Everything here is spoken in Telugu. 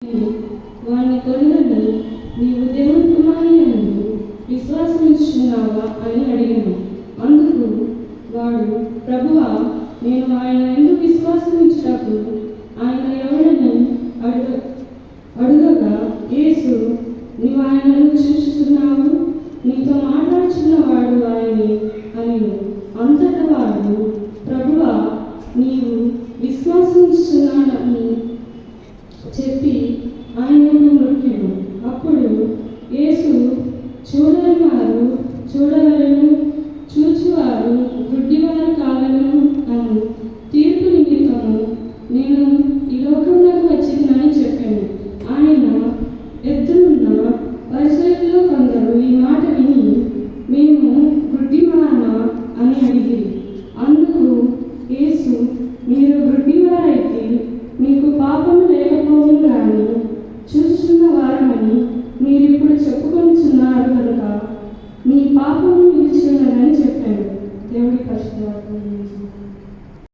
వారిని కొనుగొని నీవు దేవుని కుమారుని విశ్వాసమిస్తున్నావా అని అడిగాను. అందుకు వాడు, ప్రభువా, నేను ఆయన ఎందుకు విశ్వాసమిచ్చినప్పుడు ఆయన ఎవడని అడుగగా, యేసు, నీవు ఆయనను చూస్తున్నావు, నీతో మాట్లాడుచున్నవాడు ఆయనే అని. అంతటా వాడు, ప్రభువా, నీవు విశ్వాసమిస్తున్నానని చెప్పి ఆయనకు మొక్కెను. అప్పుడు యేసు, చూడని వారు చూడవలెను, చూచువారు గుడ్డివారు కావలెను అను తీర్పు నిమిత్తము నేను ఈ లోకంలోకి వచ్చిందని చెప్పాను. ఆయన ఎదురున్న పరిసరుల్లో కొందరు ఈ మాట విని, మేము గుడ్డివారమా అని అడిగి, అందుకు యేసు, మీరు గుడ్డివారైతే మీకు పాపము లేకపోవును కానీ చూస్తున్న వారమని మీరిప్పుడు చెప్పుకొనిచున్నారు కనుక మీ పాపము నిలిచినదని చెప్పాను. దేవుడి పరిశుద్ధ వాక్యం.